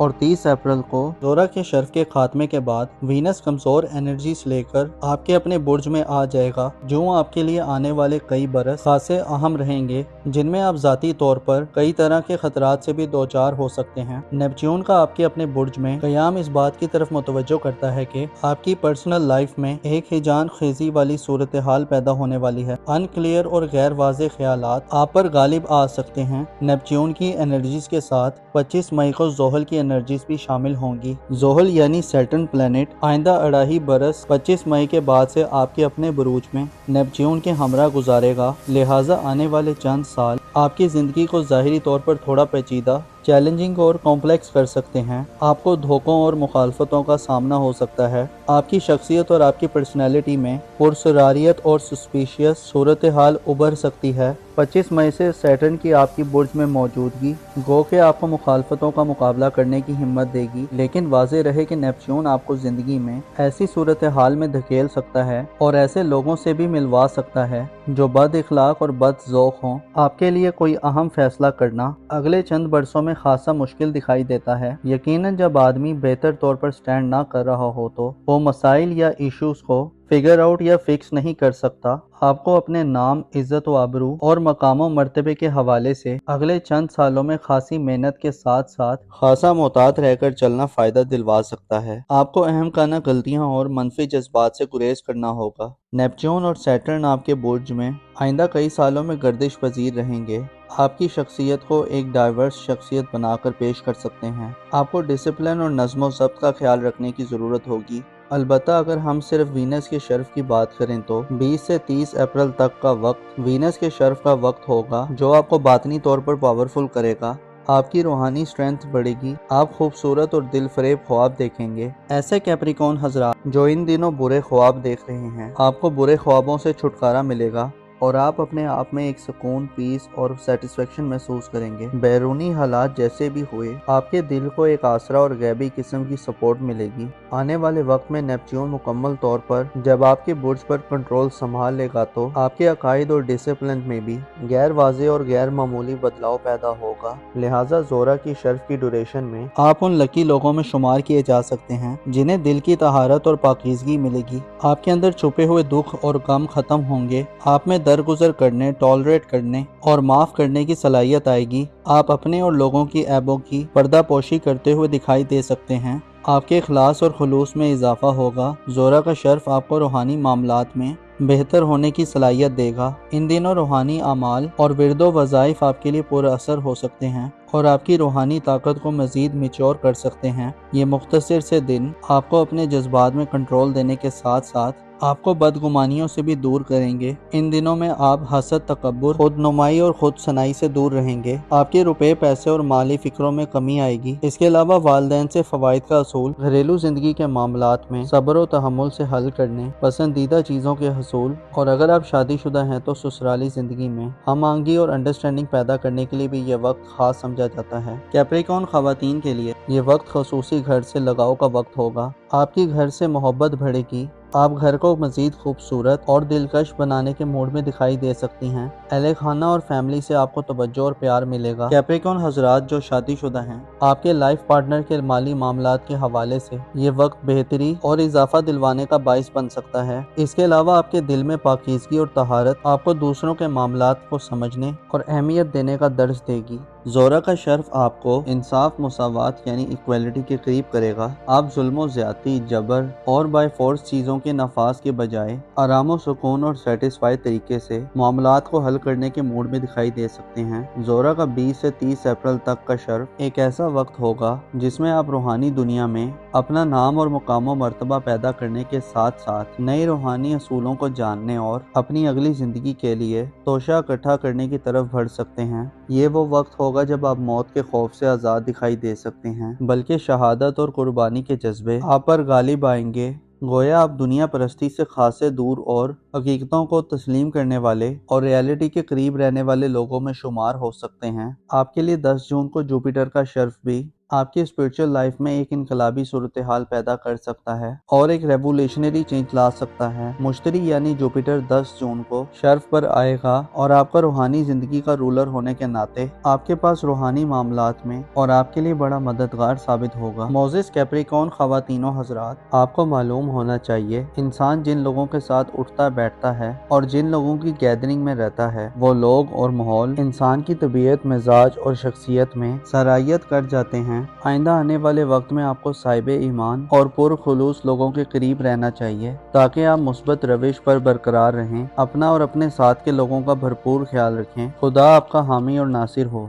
اور 30 اپریل کو زہرہ کے شرف کے خاتمے کے بعد وینس کمزور انرجیز لے کر آپ کے اپنے برج میں آ جائے گا، جو آپ کے لیے آنے والے کئی برس خاصے اہم رہیں گے، جن میں آپ ذاتی طور پر کئی طرح کے خطرات سے بھی دوچار ہو سکتے ہیں۔ نیپچون کا آپ کے اپنے برج میں قیام اس بات کی طرف متوجہ کرتا ہے کہ آپ کی پرسنل لائف میں ایک ہیجان خیزی والی صورتحال پیدا ہونے والی ہے۔ ان کلیئر اور غیر واضح خیالات آپ پر غالب آ سکتے ہیں۔ نیپچون کی انرجیز کے ساتھ 25 مئی کو زحل کی انرجیز بھی شامل ہوں گی۔ زحل یعنی سیٹرن پلانٹ آئندہ 2.5 برس 25 مئی کے بعد سے آپ کے اپنے بروج میں نیپچون کے ہمراہ گزارے گا، لہٰذا آنے والے چند سال آپ کی زندگی کو ظاہری طور پر تھوڑا پیچیدہ، چیلنجنگ اور کمپلیکس کر سکتے ہیں۔ آپ کو دھوکوں اور مخالفتوں کا سامنا ہو سکتا ہے۔ آپ کی شخصیت اور آپ کی پرسنالٹی میں پرسراریت اور سسپیشیس صورتحال ابھر سکتی ہے۔ 25 مئی سے سیٹرن کی آپ کی برج میں موجودگی گو کہ آپ کو مخالفتوں کا مقابلہ کرنے کی ہمت دے گی، لیکن واضح رہے کہ نیپچون آپ کو زندگی میں ایسی صورتحال میں دھکیل سکتا ہے اور ایسے لوگوں سے بھی ملوا سکتا ہے جو بد اخلاق اور بد ذوق ہوں۔ آپ کے لیے کوئی اہم فیصلہ کرنا اگلے چند برسوں میں خاصا مشکل دکھائی دیتا ہے۔ یقیناً جب آدمی بہتر طور پر سٹینڈ نہ کر رہا ہو تو وہ مسائل یا ایشوز کو فگر آؤٹ یا فکس نہیں کر سکتا۔ آپ کو اپنے نام، عزت و آبرو اور مقام و مرتبے کے حوالے سے اگلے چند سالوں میں خاصی محنت کے ساتھ ساتھ خاصا محتاط رہ کر چلنا فائدہ دلوا سکتا ہے۔ آپ کو اہم کانہ غلطیاں اور منفی جذبات سے گریز کرنا ہوگا۔ نیپچون اور سیٹرن آپ کے برج میں آئندہ کئی سالوں میں گردش پذیر رہیں گے۔ آپ کی شخصیت کو ایک ڈائیورس شخصیت بنا کر پیش کر سکتے ہیں۔ آپ کو ڈسپلن اور نظم و ضبط کا خیال رکھنے کی ضرورت ہوگی۔ البتہ اگر ہم صرف وینس کے شرف کی بات کریں تو 20 سے 30 اپریل تک کا وقت وینس کے شرف کا وقت ہوگا، جو آپ کو باطنی طور پر پاورفل کرے گا۔ آپ کی روحانی سٹرینتھ بڑھے گی، آپ خوبصورت اور دل فریب خواب دیکھیں گے۔ ایسے کیپریکون حضرات جو ان دنوں برے خواب دیکھ رہے ہیں، آپ کو برے خوابوں سے چھٹکارا ملے گا اور آپ اپنے آپ میں ایک سکون، پیس اور سیٹسفیکشن محسوس کریں گے۔ بیرونی حالات جیسے بھی ہوئے، آپ کے دل کو ایک آسرا اور غیبی قسم کی سپورٹ ملے گی۔ آنے والے وقت میں نیپچون مکمل طور پر جب آپ کے برج پر کنٹرول سنبھال لے گا تو آپ کے عقائد اور ڈسپلن میں بھی غیر واضح اور غیر معمولی بدلاؤ پیدا ہوگا، لہٰذا زہرہ کی شرف کی ڈیوریشن میں آپ ان لکی لوگوں میں شمار کیے جا سکتے ہیں جنہیں دل کی طہارت اور پاکیزگی ملے گی۔ آپ کے اندر چھپے ہوئے دکھ اور غم ختم ہوں گے، آپ میں درگزر کرنے، ٹالریٹ کرنے اور معاف کرنے کی صلاحیت آئے گی۔ آپ اپنے اور لوگوں کی عیبوں کی پردہ پوشی کرتے ہوئے دکھائی دے سکتے ہیں۔ آپ کے اخلاص اور خلوص میں اضافہ ہوگا۔ زہرہ کا شرف آپ کو روحانی معاملات میں بہتر ہونے کی صلاحیت دے گا۔ ان دنوں روحانی اعمال اور ورد و وظائف آپ کے لیے پر اثر ہو سکتے ہیں اور آپ کی روحانی طاقت کو مزید میچور کر سکتے ہیں۔ یہ مختصر سے دن آپ کو اپنے جذبات میں کنٹرول دینے کے ساتھ ساتھ آپ کو بدگمانیوں سے بھی دور کریں گے۔ ان دنوں میں آپ حسد، تکبر، خود نمائی اور خود ثنائی سے دور رہیں گے۔ آپ کے روپے، پیسے اور مالی فکروں میں کمی آئے گی۔ اس کے علاوہ والدین سے فوائد کا اصول، گھریلو زندگی کے معاملات میں صبر و تحمل سے حل کرنے، پسندیدہ چیزوں کے حصول، اور اگر آپ شادی شدہ ہیں تو سسرالی زندگی میں ہم آہنگی اور انڈرسٹینڈنگ پیدا کرنے کے لیے بھی یہ وقت خاص سمجھا جاتا ہے۔ کیپریکون خواتین کے لیے یہ وقت خصوصی گھر سے لگاؤ کا وقت ہوگا۔ آپ کی گھر سے محبت بڑھے گی۔ آپ گھر کو مزید خوبصورت اور دلکش بنانے کے موڈ میں دکھائی دے سکتی ہیں۔ اہل خانہ اور فیملی سے آپ کو توجہ اور پیار ملے گا۔ کیپریکون حضرات جو شادی شدہ ہیں، آپ کے لائف پارٹنر کے مالی معاملات کے حوالے سے یہ وقت بہتری اور اضافہ دلوانے کا باعث بن سکتا ہے۔ اس کے علاوہ آپ کے دل میں پاکیزگی اور طہارت آپ کو دوسروں کے معاملات کو سمجھنے اور اہمیت دینے کا درس دے گی۔ زہرہ کا شرف آپ کو انصاف، مساوات یعنی ایکویلٹی کے قریب کرے گا۔ آپ ظلم و زیادتی، جبر اور بائی فورس چیزوں کے نفاذ کے بجائے آرام و سکون اور سیٹسفائی طریقے سے معاملات کو حل کرنے کے موڈ میں دکھائی دے سکتے ہیں۔ زہرہ کا 20 سے 30 اپریل تک کا شرف ایک ایسا وقت ہوگا جس میں آپ روحانی دنیا میں اپنا نام اور مقام و مرتبہ پیدا کرنے کے ساتھ ساتھ نئے روحانی اصولوں کو جاننے اور اپنی اگلی زندگی کے لیے توشہ اکٹھا کرنے کی طرف بڑھ سکتے ہیں۔ یہ وہ وقت ہوگا جب آپ موت کے خوف سے آزاد دکھائی دے سکتے ہیں، بلکہ شہادت اور قربانی کے جذبے آپ پر غالب آئیں گے۔ گویا آپ دنیا پرستی سے خاصے دور اور حقیقتوں کو تسلیم کرنے والے اور ریالٹی کے قریب رہنے والے لوگوں میں شمار ہو سکتے ہیں۔ آپ کے لیے 10 جون کو جوپیٹر کا شرف بھی آپ کی اسپرچل لائف میں ایک انقلابی صورتحال پیدا کر سکتا ہے اور ایک ریولیشنری چینج لا سکتا ہے۔ مشتری یعنی جوپیٹر 10 جون کو شرف پر آئے گا اور آپ کا روحانی زندگی کا رولر ہونے کے ناطے آپ کے پاس روحانی معاملات میں اور آپ کے لیے بڑا مددگار ثابت ہوگا۔ موزس کیپریکون خواتین و حضرات، آپ کو معلوم ہونا چاہیے انسان جن لوگوں کے ساتھ اٹھتا بیٹھتا ہے اور جن لوگوں کی گیدرنگ میں رہتا ہے، وہ لوگ اور ماحول انسان کی طبیعت، مزاج اور شخصیت میں سرایت کر جاتے ہیں۔ آئندہ آنے والے وقت میں آپ کو صاحب ایمان اور پرخلوص لوگوں کے قریب رہنا چاہیے تاکہ آپ مثبت روش پر برقرار رہیں، اپنا اور اپنے ساتھ کے لوگوں کا بھرپور خیال رکھیں۔ خدا آپ کا حامی اور ناصر ہو۔